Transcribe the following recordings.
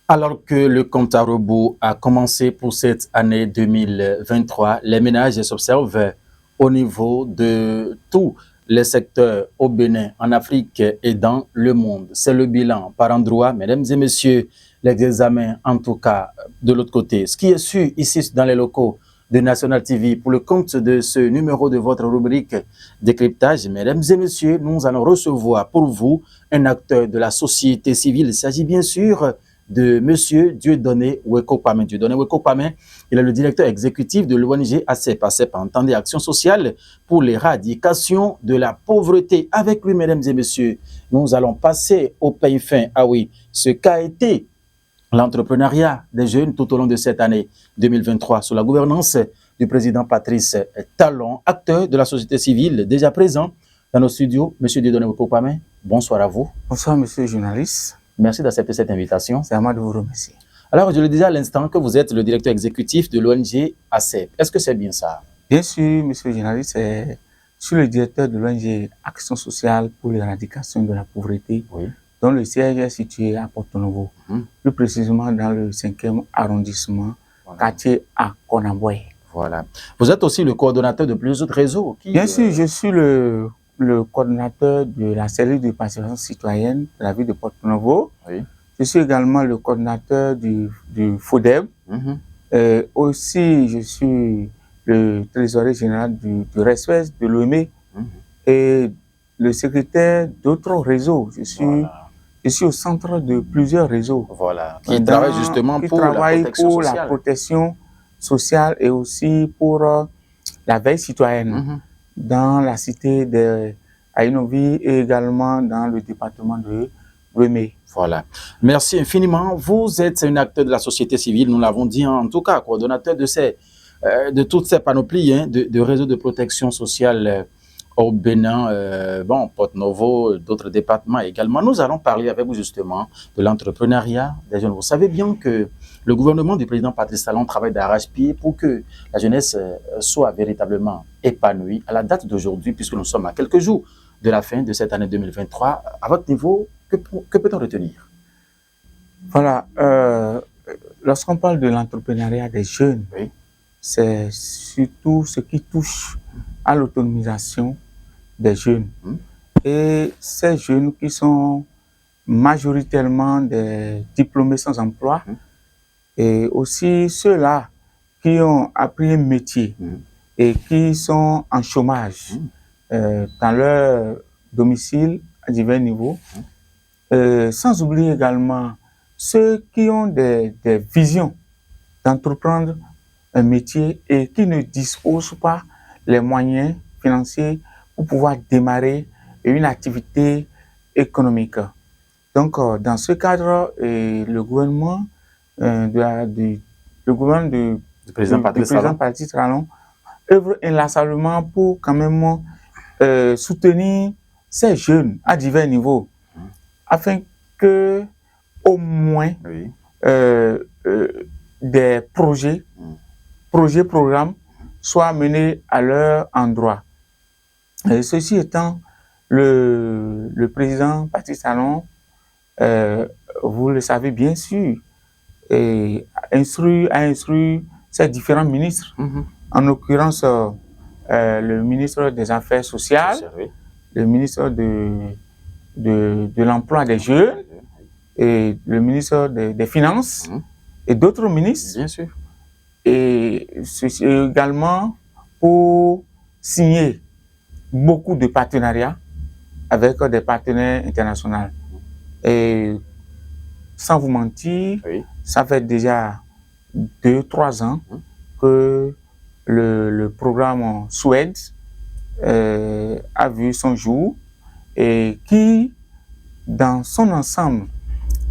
Alors que le compte à rebours a commencé pour cette année 2023, les ménages s'observent au niveau de tous les secteurs au Bénin, en Afrique et dans le monde. C'est le bilan par endroit, mesdames et messieurs, les examens en tout cas de l'autre côté. Ce qui est sûr ici dans les locaux de National TV pour le compte de ce numéro de votre rubrique décryptage, mesdames et messieurs, nous allons recevoir pour vous un acteur de la société civile. Il s'agit bien sûr de M. Dieudonné Wekopame. Dieudonné Wekopame, il est le directeur exécutif de l'ONG ACEP. ACEP, entendez, Action sociale pour l'éradication de la pauvreté. Avec lui, mesdames et messieurs, nous allons passer au pain fin. Ah oui, ce qu'a été l'entrepreneuriat des jeunes tout au long de cette année 2023 sous la gouvernance du président Patrice Talon, acteur de la société civile déjà présent dans nos studios. M. Dieudonné Wekopame, bonsoir à vous. Bonsoir, monsieur le journaliste. Merci d'accepter cette invitation. C'est à moi de vous remercier. Alors, je le disais à l'instant que vous êtes le directeur exécutif de l'ONG ACEP. Est-ce que c'est bien ça? Bien sûr, monsieur le journaliste, je suis le directeur de l'ONG Action sociale pour l'éradication de la pauvreté, Oui. dont le siège est situé à Porto-Novo, plus précisément dans le 5e arrondissement, quartier à Konaboye. Voilà. Vous êtes aussi le coordonnateur de plusieurs autres réseaux. Bien sûr, je suis le coordonnateur de la cellule de participation citoyenne de la ville de Porto-Novo. Oui. Je suis également le coordonnateur du FODEB. Aussi, je suis le trésorier général du RESPES, de l'OME, et le secrétaire d'autres réseaux. Je suis au centre de plusieurs réseaux. Voilà. Qui travaillent justement pour la protection sociale et aussi pour la veille citoyenne dans la cité de Aïnovi et également dans le département de l'OME. Voilà. Merci infiniment. Vous êtes un acteur de la société civile, nous l'avons dit, en tout cas, coordonnateur de toutes ces panoplies de réseaux de protection sociale au Bénin, Porto-Novo, d'autres départements également. Nous allons parler avec vous justement de l'entrepreneuriat des jeunes. Vous savez bien que le gouvernement du président Patrice Talon travaille d'arrache-pied pour que la jeunesse soit véritablement épanouie à la date d'aujourd'hui, puisque nous sommes à quelques jours de la fin de cette année 2023. À votre niveau, que peut-on retenir? Voilà, lorsqu'on parle de l'entrepreneuriat des jeunes, oui, c'est surtout ce qui touche à l'autonomisation des jeunes. Et ces jeunes qui sont majoritairement des diplômés sans emploi, et aussi ceux-là qui ont appris un métier et qui sont en chômage dans leur domicile à divers niveaux, sans oublier également ceux qui ont des visions d'entreprendre un métier et qui ne disposent pas les moyens financiers pour pouvoir démarrer une activité économique. Donc, dans ce cadre, le gouvernement du président Patrice Talon œuvre inlassablement pour quand même soutenir ces jeunes à divers niveaux, afin que au moins des programmes soient menés à leur endroit. Et ceci étant, le président Patrice Talon, vous le savez bien sûr, a instruit ses différents ministres, en l'occurrence le ministre des Affaires sociales, le ministre de l'Emploi des Jeunes, et le ministre des Finances, et d'autres ministres. Bien sûr. Et c'est également pour signer beaucoup de partenariats avec des partenaires internationaux. Et sans vous mentir, ça fait déjà 2-3 ans que le programme Suède a vu son jour et qui, dans son ensemble,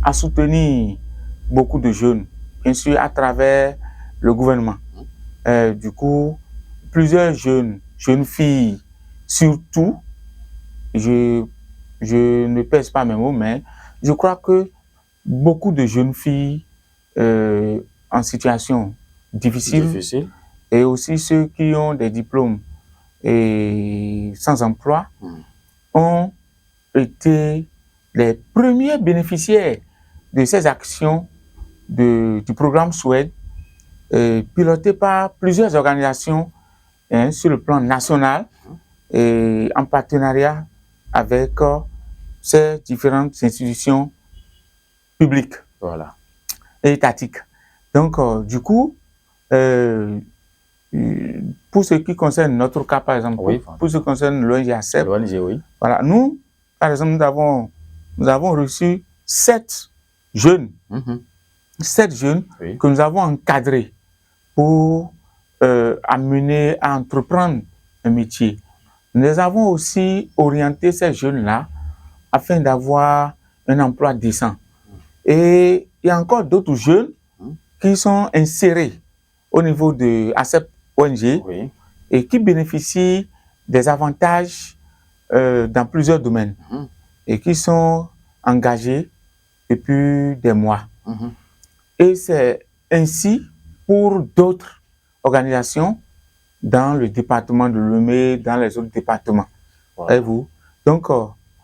a soutenu beaucoup de jeunes, bien sûr à travers le gouvernement. Du coup, plusieurs jeunes filles, surtout, je ne pèse pas mes mots, mais je crois que beaucoup de jeunes filles en situation difficile, et aussi ceux qui ont des diplômes et sans emploi ont été les premiers bénéficiaires de ces actions du programme Suède, piloté par plusieurs organisations sur le plan national et en partenariat avec ces différentes institutions publiques et étatiques. Donc, du coup, pour ce qui concerne notre cas, par exemple, pour ce qui concerne l'ONG ACEP, voilà, nous, par exemple, nous avons reçu 7 jeunes, 7 jeunes que nous avons encadrés pour amener à entreprendre un métier. Nous avons aussi orienté ces jeunes-là afin d'avoir un emploi décent. Et il y a encore d'autres jeunes qui sont insérés au niveau de ACEP ONG et qui bénéficient des avantages dans plusieurs domaines et qui sont engagés depuis des mois. Et c'est ainsi pour d'autres organisations dans le département de Lomé, dans les autres départements. Voyez-vous? Donc,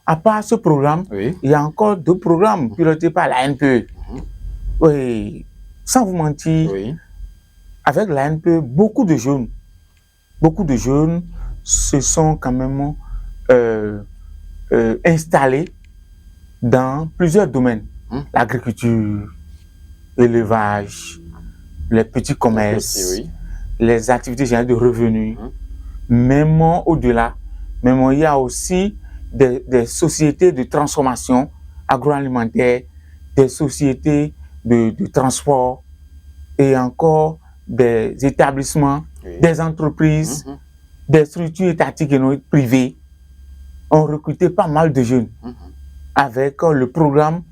à part ce programme, il y a encore d'autres programmes pilotés par la NPE. Oui, sans vous mentir, avec la NPE, beaucoup de jeunes se sont quand même installés dans plusieurs domaines. L'agriculture, l'élevage, les petits commerces, les activités générales de revenus, même au-delà. Même il y a aussi des sociétés de transformation agroalimentaire, des sociétés de transport et encore des établissements, des entreprises, des structures étatiques et non privées ont recruté pas mal de jeunes avec le programme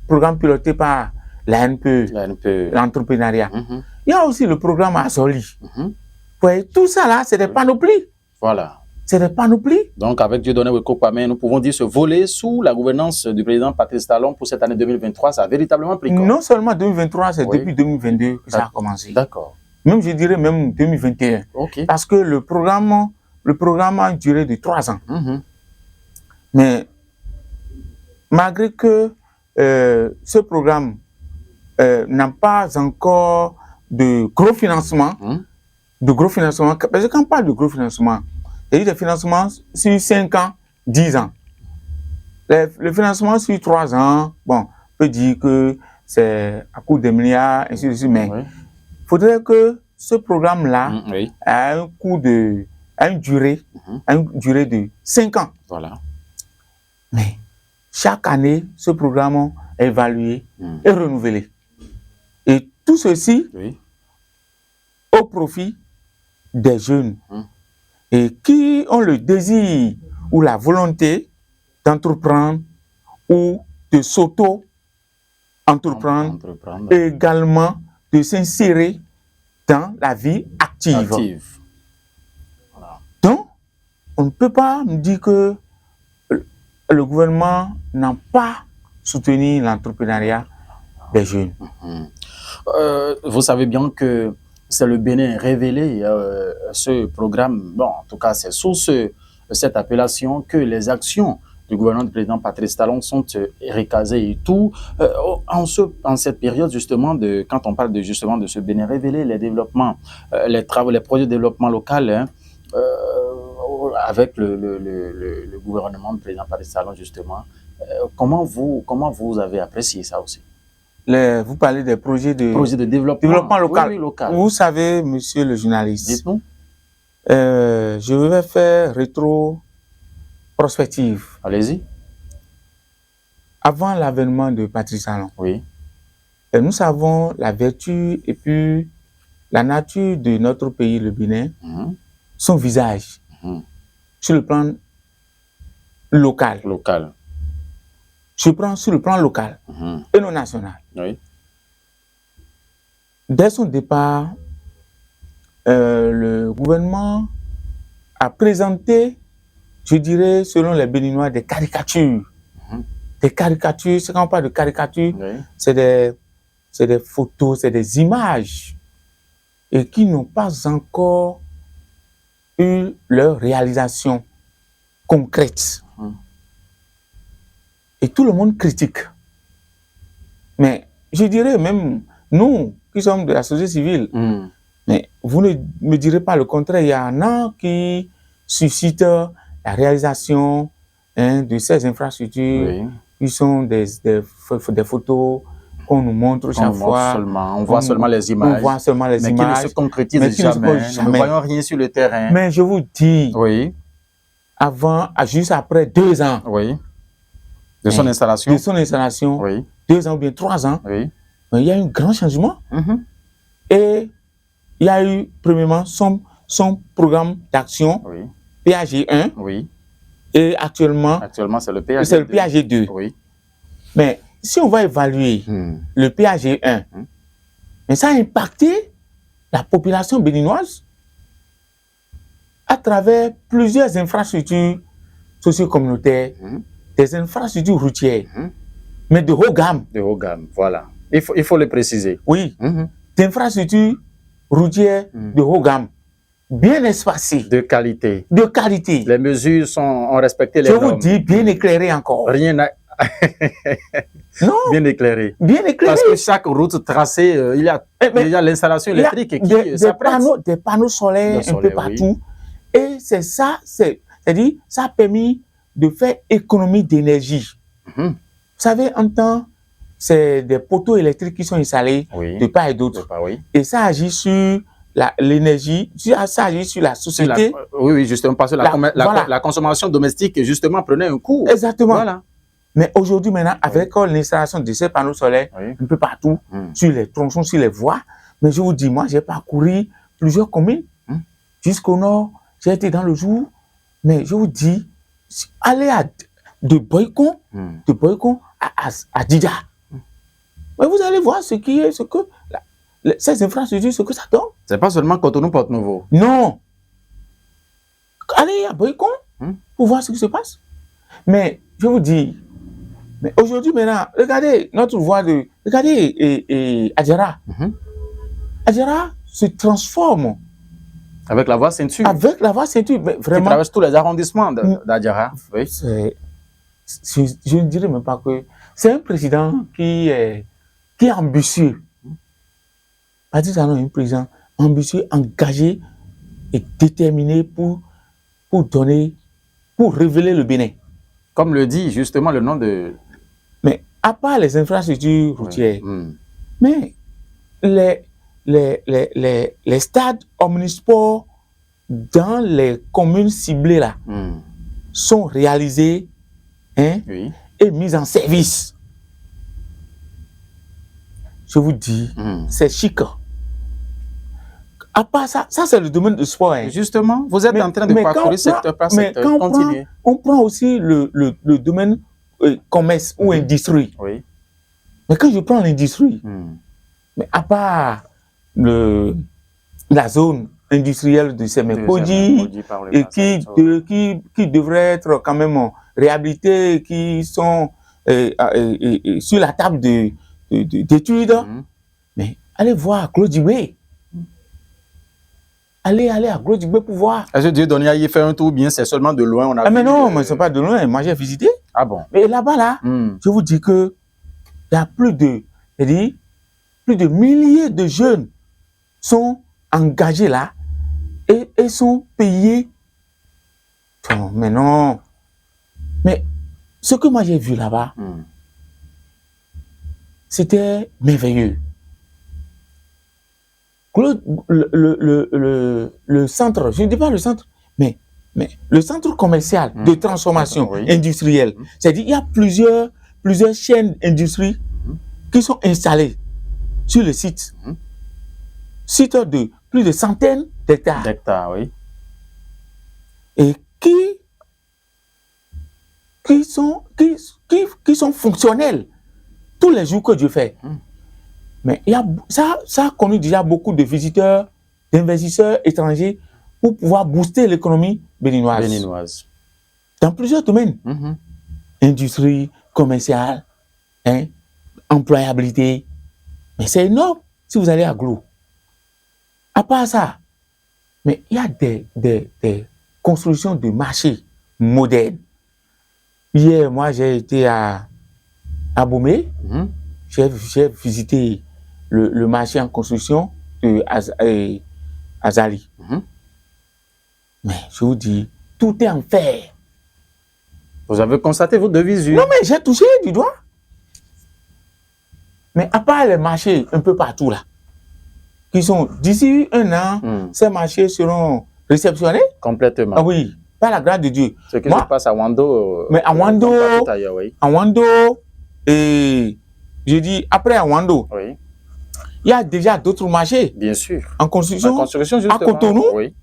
programme piloté par la NPE, l'entrepreneuriat. Il y a aussi le programme Azoli. Tout ça là, c'est des panoplies. Voilà. C'est des panoplies. Donc, avec Dieudonné Weko Kwame, nous pouvons dire ce volet sous la gouvernance du président Patrice Talon pour cette année 2023, ça a véritablement pris corps. Non seulement 2023, c'est depuis 2022 que ça a commencé. D'accord. Même, je dirais même 2021. Parce que le programme a duré de 3 ans. Mais malgré que ce programme n'a pas encore de gros financement, parce que quand on parle de gros financement, il y a des financements sur 5 ans, 10 ans. Le financement sur 3 ans, bon, on peut dire que c'est à coût de milliards, ainsi de suite, mais il faudrait que ce programme-là a une durée de 5 ans. Voilà. Mais chaque année, ce programme est évalué et renouvelé. Et tout ceci au profit des jeunes et qui ont le désir ou la volonté d'entreprendre ou de s'auto-entreprendre et également de s'insérer dans la vie active. Voilà. Donc, on ne peut pas me dire que le gouvernement n'a pas soutenu l'entrepreneuriat des jeunes. Vous savez bien que c'est le Bénin révélé, ce programme. Bon, en tout cas, c'est sous cette appellation que les actions du gouvernement du président Patrice Talon sont recasées et tout. En cette période, justement, quand on parle justement de ce Bénin révélé, les développements, les projets de développement local, avec le gouvernement du président Patrice Talon, justement, comment vous avez apprécié ça aussi? Vous parlez des projets de développement local. Oui, local. Vous savez, monsieur le journaliste, dites-nous. Je vais faire rétro-prospective. Allez-y. Avant l'avènement de Patrice Talon, nous savons la vertu et puis la nature de notre pays, le Bénin, son visage sur le plan local. Je prends sur le plan local et non national. Dès son départ, le gouvernement a présenté, je dirais, selon les Béninois, des caricatures. Des caricatures, c'est quand on parle de caricatures, c'est des photos, c'est des images et qui n'ont pas encore eu leur réalisation concrète. Et tout le monde critique. Mais je dirais même, nous qui sommes de la société civile, mais vous ne me direz pas le contraire. Il y en a qui suscitent la réalisation de ces infrastructures qui sont des photos qu'on nous montre chaque fois. On voit seulement les images. On voit seulement les images. Mais qui ne se concrétisent jamais. Nous ne voyons rien sur le terrain. Mais je vous dis, juste après 2 ans, de son installation, 2 ans ou bien 3 ans, il y a eu un grand changement. Et il y a eu, premièrement, son programme d'action, PAG 1, et actuellement c'est le PAG 2. Mais si on va évaluer le PAG 1, mais ça a impacté la population béninoise à travers plusieurs infrastructures socio-communautaires, des infrastructures routières, mais de haut gamme. De haut gamme, voilà. Il faut le préciser. Oui, des infrastructures routières de haut gamme, bien espacées. De qualité. De qualité. Les mesures ont respecté les normes. Je vous dis, bien éclairées encore. Rien n'a... Non. Bien éclairé. Bien éclairé. Parce que chaque route tracée, il y a l'installation électrique qui des panneaux solaires un peu partout. Et c'est ça, c'est-à-dire, ça a permis de faire économie d'énergie. Vous savez, en temps, c'est des poteaux électriques qui sont installés de part et d'autre. Et ça agit sur l'énergie, ça agit sur la société. Oui, justement, parce que la consommation domestique, justement, prenait un coup. Exactement. Voilà. Mais aujourd'hui, maintenant, avec l'installation de ces panneaux solaires un peu partout, sur les tronçons, sur les voies, mais je vous dis, moi, j'ai parcouru plusieurs communes jusqu'au nord. J'ai été dans le jour, mais je vous dis, allez de Boycon à Dida. Mais vous allez voir ces infrastructures, ce que ça donne. C'est pas seulement Cotonou, Porto-Novo. Non. Allez à Boycon pour voir ce qui se passe. Mais je vous dis, mais aujourd'hui maintenant, regardez notre voie de... Regardez Adjara. Adjara se transforme. Avec la voie ceinture. Avec la voie ceinture, mais vraiment. Qui traverse tous les arrondissements d'Adjara. Oui. Je ne dirais même pas que... C'est un président qui est ambitieux. Pas dit ça, non, un président ambitieux, engagé et déterminé pour révéler le Bénin. Comme le dit justement le nom de... Mais à part les infrastructures routières, mais les stades omnisports dans les communes ciblées là sont réalisés et mis en service. Je vous dis, c'est chic. À part ça, c'est le domaine du sport. Justement, vous êtes en train de parcourir secteur par secteur. Continuez. On prend aussi le domaine commerce ou industrie. Mais quand je prends l'industrie, mais à part la zone industrielle de Semekoji, et qui devrait être quand même réhabilitée, qui sont sur la table d'études, mais allez voir Claude Dibé. Allez à Claude Dibé pour voir. Est-ce que Dieu donné à y faire un tour bien, c'est seulement de loin on a mais non, mais c'est pas de loin, moi j'ai visité. Ah bon? Mais là-bas, là, je vous dis que il y a plus de milliers de jeunes sont engagés là et sont payés. Oh, mais non. Mais ce que moi j'ai vu là-bas, c'était merveilleux. Le centre, je ne dis pas le centre, mais le centre commercial de transformation industrielle, c'est-à-dire il y a plusieurs chaînes d'industrie qui sont installées sur le site. Site de plus de centaines d'hectares. Et qui sont fonctionnels tous les jours que Dieu fait. Mais ça a connu déjà beaucoup de visiteurs, d'investisseurs étrangers pour pouvoir booster l'économie béninoise. Dans plusieurs domaines. Industrie, commerciale, employabilité. Mais c'est énorme si vous allez à Glou. À part ça, mais il y a des constructions de marchés modernes. Hier, moi, j'ai été à Bomé. j'ai visité le marché en construction de Azali. Mais je vous dis, tout est en fer. Vous avez constaté votre devises? Non, mais j'ai touché du doigt. Mais à part les marchés un peu partout là, qui sont d'ici un an, ces marchés seront réceptionnés. Complètement. Ah oui, par la grâce de Dieu. Ce qui se passe à Wando. Mais à Wando, et je dis après à Wando, oui, il y a déjà d'autres marchés. Bien sûr. En construction, justement, à Cotonou, oui,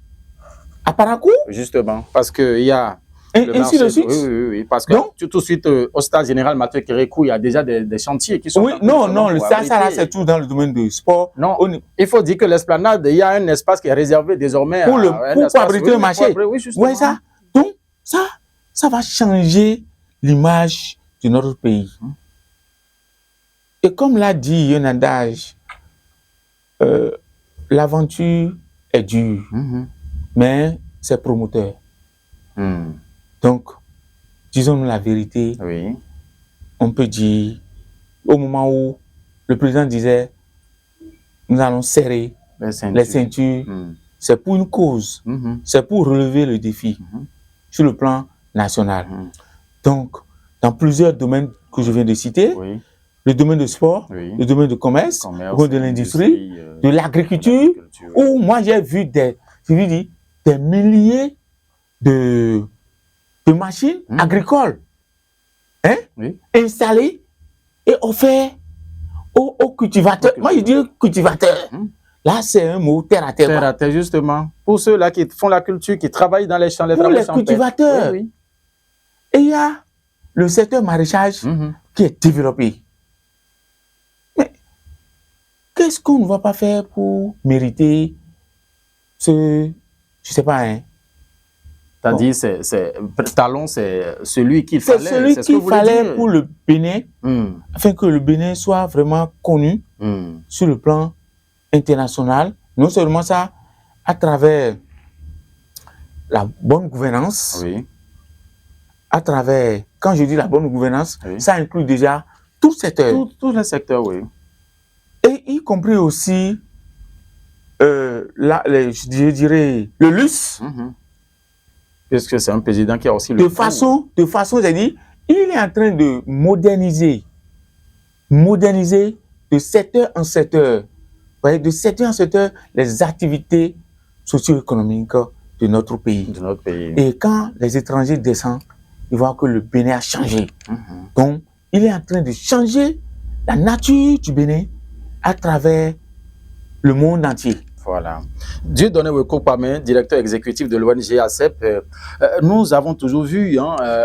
à Parakou. Justement, parce qu'il y a. Et ainsi de suite. Oui, parce que tout de suite, au stade général Mathieu Kérékou, il y a déjà des chantiers qui sont. Oui, non, ça là, c'est tout dans le domaine du sport. Non, il faut dire que l'esplanade, il y a un espace qui est réservé désormais pour abriter le marché. Oui, ça. Donc, ça va changer l'image de notre pays. Et comme l'a dit un adage, l'aventure est dure, mais c'est promoteur. Donc, disons-nous la vérité, oui, on peut dire, au moment où le président disait, nous allons serrer les ceintures, c'est pour une cause, c'est pour relever le défi sur le plan national. Donc, dans plusieurs domaines que je viens de citer, le domaine de sport, le domaine de commerce de l'industrie, de l'agriculture, où moi j'ai vu des milliers de machines agricoles installées et offertes aux cultivateurs. Moi, je dis cultivateurs. Là, c'est un mot terre à terre. Terre à terre, justement. Pour ceux-là qui font la culture, qui travaillent dans les champs, les pour les cultivateurs. Et il y a le secteur maraîchage qui est développé. Mais qu'est-ce qu'on ne va pas faire pour mériter ce... Je sais pas, hein. C'est-à-dire, Talon, c'est celui qu'il fallait. C'est celui qu'il fallait pour le Bénin, afin que le Bénin soit vraiment connu sur le plan international. Non seulement ça, à travers la bonne gouvernance, à travers, quand je dis la bonne gouvernance, ça inclut déjà tout secteur. Tout le secteur, oui. Et y compris aussi, je dirais, le luxe. Puisque c'est un président qui a aussi le... De façon, j'ai dit, il est en train de moderniser de secteur en secteur, de secteur en secteur, les activités socio-économiques de notre pays. Et quand les étrangers descendent, ils voient que le Bénin a changé. Donc, il est en train de changer la nature du Bénin à travers le monde entier. Voilà. Dieudonné Weko-Pamé, directeur exécutif de l'ONG ACEP, nous avons toujours vu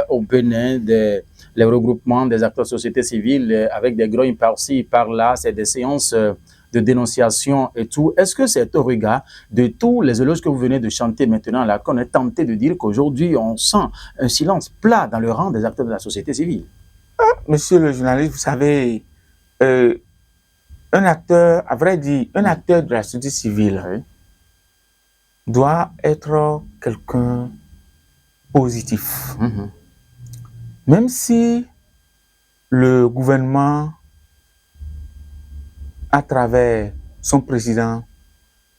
au Bénin les regroupements des acteurs de société civile avec des grognes par-ci, par-là, c'est des séances de dénonciation et tout. Est-ce que c'est au regard de tous les éloges que vous venez de chanter maintenant là qu'on est tenté de dire qu'aujourd'hui on sent un silence plat dans le rang des acteurs de la société civile? Monsieur le journaliste, vous savez, un acteur, à vrai dire, un acteur de la société civile doit être quelqu'un positif. Même si le gouvernement, à travers son président,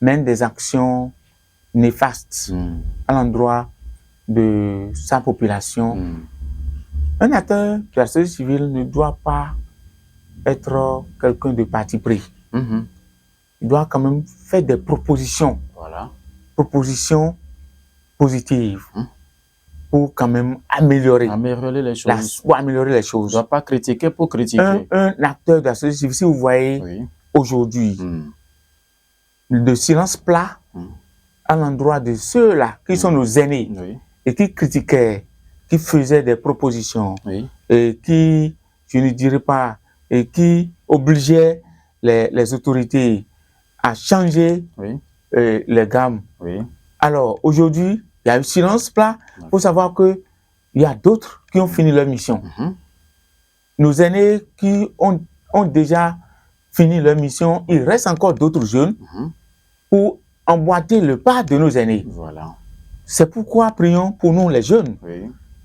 mène des actions néfastes à l'endroit de sa population, un acteur de la société civile ne doit pas être quelqu'un de parti pris. Il doit quand même faire des propositions, propositions positives pour quand même améliorer les choses. Pour améliorer les choses. Il ne doit pas critiquer pour critiquer. Un acteur de la société civile, si vous voyez aujourd'hui le silence plat à l'endroit de ceux-là qui sont nos aînés et qui critiquaient, qui faisaient des propositions et qui, je ne dirais pas, et qui obligeait les autorités à changer les gammes. Alors, aujourd'hui, il y a eu silence plat. Il faut savoir qu'il y a d'autres qui ont fini leur mission. Nos aînés qui ont déjà fini leur mission, il reste encore d'autres jeunes pour emboîter le pas de nos aînés. C'est pourquoi prions pour nous les jeunes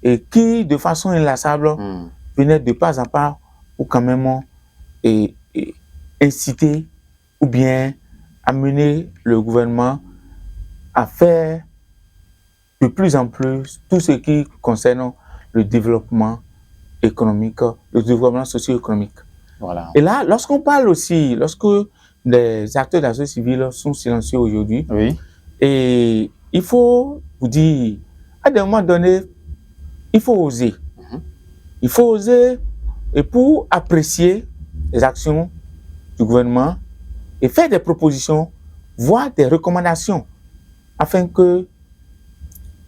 et qui, de façon inlassable, venaient de pas à pas pour quand même inciter ou bien amener le gouvernement à faire de plus en plus tout ce qui concerne le développement économique, le développement socio-économique. Voilà. Et là, lorsqu'on parle aussi, lorsque les acteurs de la société civile sont silencieux aujourd'hui, Oui. et il faut vous dire, à des moments donnés, il faut oser. Il faut oser et pour apprécier les actions du gouvernement et faire des propositions, voire des recommandations, afin que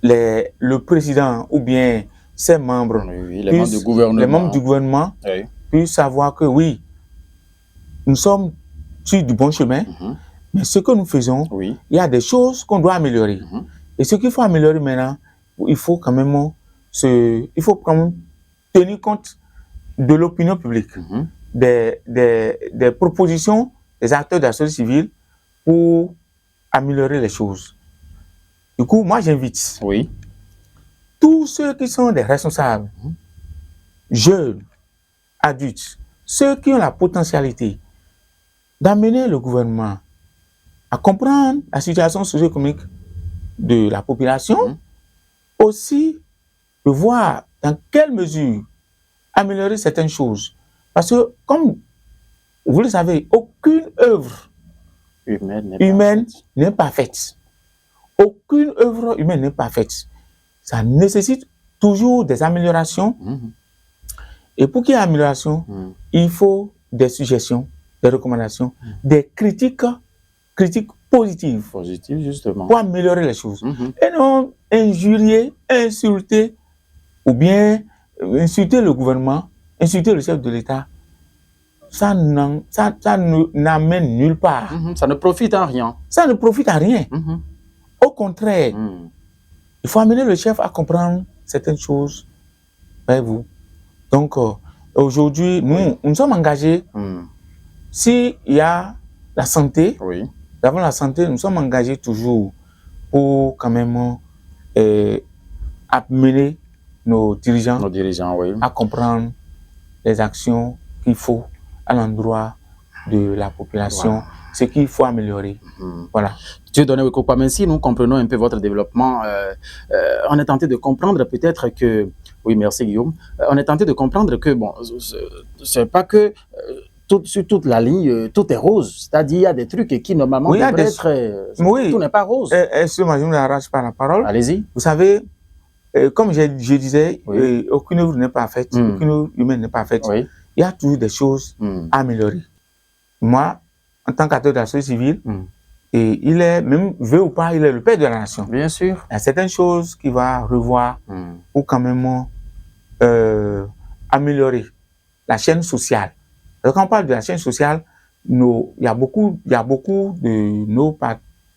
le président ou bien ses membres, oui, les membres du gouvernement, oui, puissent savoir que oui, nous sommes sur du bon chemin, mais ce que nous faisons, oui, il y a des choses qu'on doit améliorer. Et ce qu'il faut améliorer maintenant, il faut quand même tenir compte de l'opinion publique, des propositions des acteurs de la société civile pour améliorer les choses. Du coup, moi j'invite tous ceux qui sont des responsables, jeunes, adultes, ceux qui ont la potentialité d'amener le gouvernement à comprendre la situation socio-économique de la population, aussi de voir dans quelle mesure améliorer certaines choses. Parce que, comme vous le savez, aucune œuvre humaine n'est parfaite. Aucune œuvre humaine n'est parfaite. Ça nécessite toujours des améliorations. Et pour qu'il y ait amélioration, il faut des suggestions, des recommandations, des critiques positives. Justement. Pour améliorer les choses. Et non injurier, insulter, ou bien insulter le gouvernement, insulter le chef de l'État. Ça n'amène nulle part. Ça ne profite à rien. Ça ne profite à rien. Au contraire, il faut amener le chef à comprendre certaines choses. Voyez-vous. Donc, aujourd'hui, nous sommes engagés. S'il y a la santé, avant la santé, nous sommes engagés toujours pour quand même amener nos dirigeants à comprendre les actions qu'il faut à l'endroit de la population, ce qu'il faut améliorer. Voilà. Dieu donné mais si nous comprenons un peu votre développement, on est tenté de comprendre peut-être que, oui merci Guillaume, on est tenté de comprendre que bon, c'est pas que sur toute la ligne, tout est rose, c'est-à-dire il y a des trucs qui normalement devraient être, tout n'est pas rose. Excusez-moi, je ne m'arrache pas la parole. Allez-y. Vous savez, comme je disais, aucune œuvre n'est parfaite, aucune œuvre humaine n'est parfaite. Il y a toujours des choses à améliorer. Moi, en tant qu'acteur de la société civile, et il est, même veut ou pas, il est le père de la nation. Bien sûr. Il y a certaines choses qu'il va revoir pour quand même améliorer la chaîne sociale. Alors, quand on parle de la chaîne sociale, il y a beaucoup de nos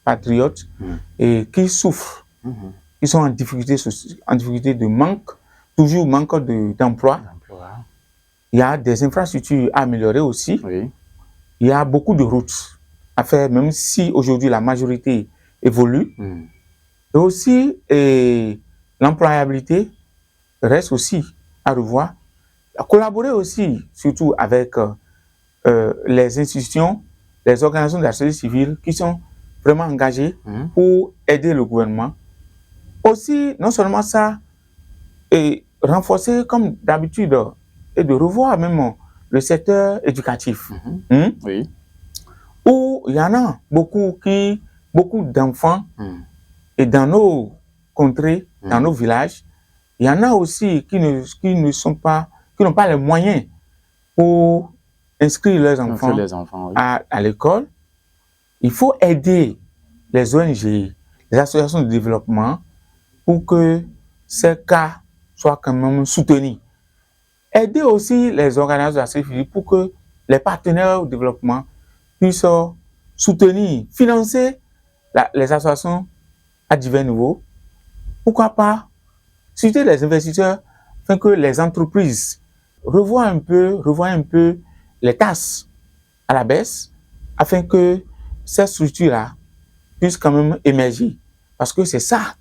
patriotes qui souffrent, qui sont en difficulté de manque, toujours manque d'emploi. Il y a des infrastructures à améliorer aussi. Il y a beaucoup de routes à faire, même si aujourd'hui la majorité évolue. Et aussi, l'employabilité reste aussi à revoir. À collaborer aussi, surtout avec les institutions, les organisations de la société civile qui sont vraiment engagées pour aider le gouvernement. Aussi, non seulement ça, et renforcer comme d'habitude et de revoir même le secteur éducatif. Où il y en a beaucoup d'enfants et dans nos contrées, dans nos villages, il y en a aussi qui n'ont pas les moyens pour inscrire leurs enfants à l'école. Il faut aider les ONG, les associations de développement pour que ces cas soient quand même soutenus. Aider aussi les organisations de la société civile pour que les partenaires au développement puissent soutenir, financer les associations à divers niveaux. Pourquoi pas citer les investisseurs afin que les entreprises revoient un peu les taxes à la baisse afin que ces structures-là puissent quand même émerger. Parce que c'est ça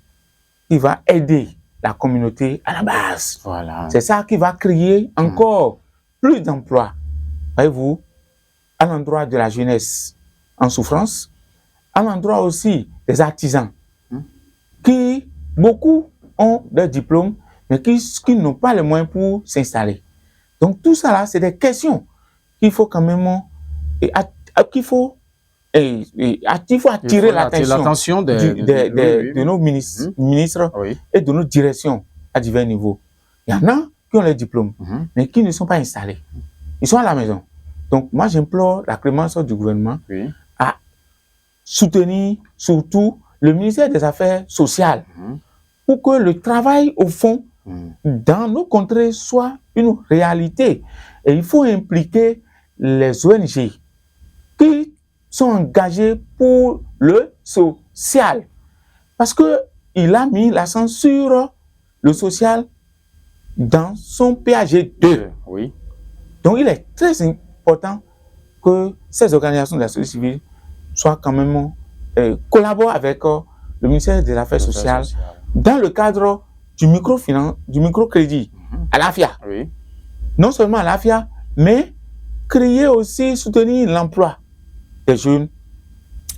qui va aider la communauté à la base. C'est ça qui va créer encore plus d'emplois. Voyez-vous, à l'endroit de la jeunesse en souffrance, à l'endroit aussi des artisans qui, beaucoup ont des diplômes, mais qui n'ont pas les moyens pour s'installer. Donc tout ça là, c'est des questions qu'il faut quand même, qu'il faut attirer l'attention de nos ministres et de nos directions à divers niveaux. Il y en a qui ont les diplômes, mais qui ne sont pas installés. Ils sont à la maison. Donc moi, j'implore la clémence du gouvernement à soutenir surtout le ministère des Affaires sociales pour que le travail au fond dans nos contrées soit une réalité. Et il faut impliquer les ONG qui sont engagés pour le social. Parce qu'il a mis l'accent sur le social dans son PAG2. Oui. Donc il est très important que ces organisations de la société civile soient quand même collaborent avec le ministère des Affaires sociales dans le cadre du microcrédit à l'AFIA. Oui. Non seulement à l'AFIA, mais créer aussi, soutenir l'emploi des jeunes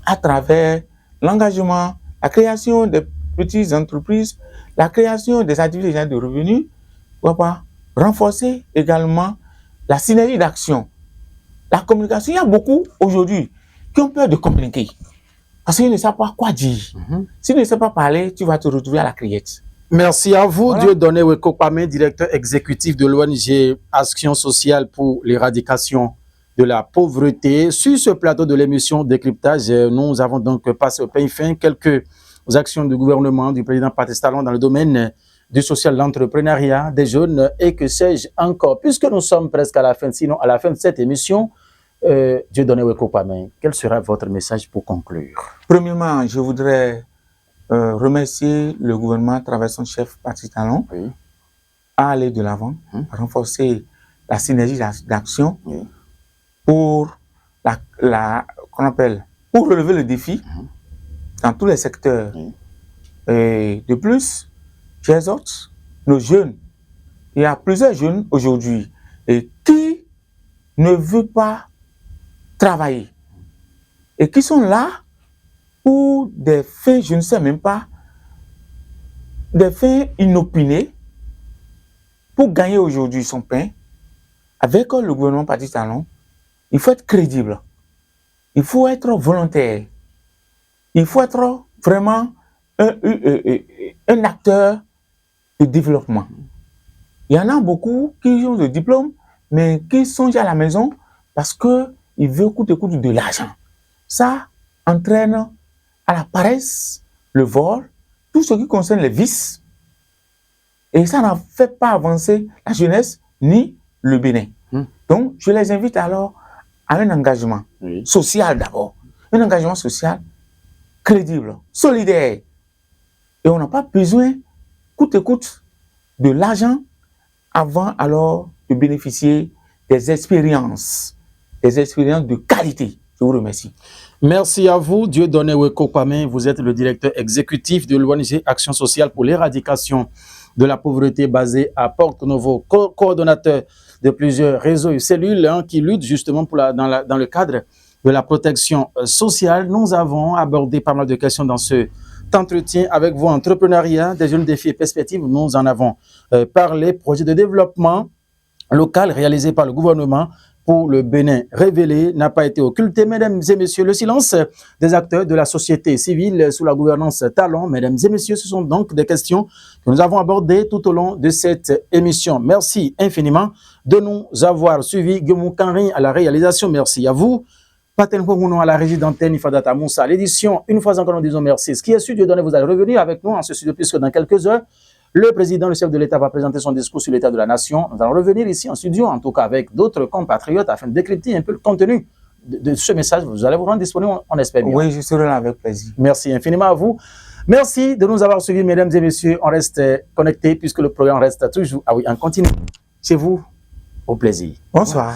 à travers l'engagement, la création des petites entreprises, la création des activités de revenus, pourquoi pas renforcer également la synergie d'action, la communication. Il y a beaucoup aujourd'hui qui ont peur de communiquer parce qu'ils ne savent pas quoi dire. Si tu ne sais pas parler, tu vas te retrouver à la criette. Merci à vous, voilà. Dieudonné Wekopame, directeur exécutif de l'ONG Action sociale pour l'éradication de la pauvreté. Sur ce plateau de l'émission Décryptage, nous avons donc passé au peigne fin quelques actions du gouvernement du président Patrice Talon dans le domaine du social, l'entrepreneuriat, des jeunes et que sais-je encore. Puisque nous sommes presque à la fin, sinon à la fin de cette émission, Dieudonné Wekopame, quel sera votre message pour conclure? Premièrement, je voudrais remercier le gouvernement à travers son chef Patrice Talon à aller de l'avant, renforcer la synergie d'action pour pour relever le défi dans tous les secteurs. Et de plus, j'exhorte nos jeunes. Il y a plusieurs jeunes aujourd'hui qui ne veulent pas travailler et qui sont là pour des fins, je ne sais même pas, des fins inopinées pour gagner aujourd'hui son pain. Avec le gouvernement Patrice Talon, il faut être crédible, il faut être volontaire, il faut être vraiment un acteur de développement. Il y en a beaucoup qui ont le diplôme, mais qui sont à la maison parce qu'ils veulent coûte que coûte de l'argent. Ça entraîne à la paresse, le vol, tout ce qui concerne les vices. Et ça n'a fait pas avancer la jeunesse ni le Bénin. Donc, je les invite alors à un engagement social d'abord. Un engagement social crédible, solidaire. Et on n'a pas besoin, coûte que coûte, de l'argent avant alors de bénéficier des expériences de qualité. Je vous remercie. Merci à vous, Dieudonné Wekopame. Vous êtes le directeur exécutif de l'ONG Action sociale pour l'éradication de la pauvreté basée à Porto Novo, coordonnateur de plusieurs réseaux et cellules qui luttent justement dans le cadre de la protection sociale. Nous avons abordé pas mal de questions dans cet entretien avec vous, entrepreneuriat, des jeunes défis et perspectives. Nous en avons parlé, projet de développement local réalisé par le gouvernement pour le Bénin révélé n'a pas été occulté. Mesdames et messieurs, le silence des acteurs de la société civile sous la gouvernance Talon. Mesdames et messieurs, ce sont donc des questions que nous avons abordées tout au long de cette émission. Merci infiniment de nous avoir suivis. Guillaume Kanri à la réalisation, merci à vous. Paten Kongouno à la régie d'antenne, Ifadata Moussa à l'édition. Une fois encore, nous disons merci. Ce qui est sûr, Dieudonné, vous allez revenir avec nous en ce studio puisque dans quelques heures, le président, le chef de l'État va présenter son discours sur l'état de la nation. Nous allons revenir ici en studio, en tout cas avec d'autres compatriotes, afin de décrypter un peu le contenu de ce message. Vous allez vous rendre disponible, on espère bien. Oui, je serai là avec plaisir. Merci infiniment à vous. Merci de nous avoir suivis, mesdames et messieurs. On reste connectés puisque le programme reste toujours. Ah oui, on continue. Chez vous, au plaisir. Bonsoir.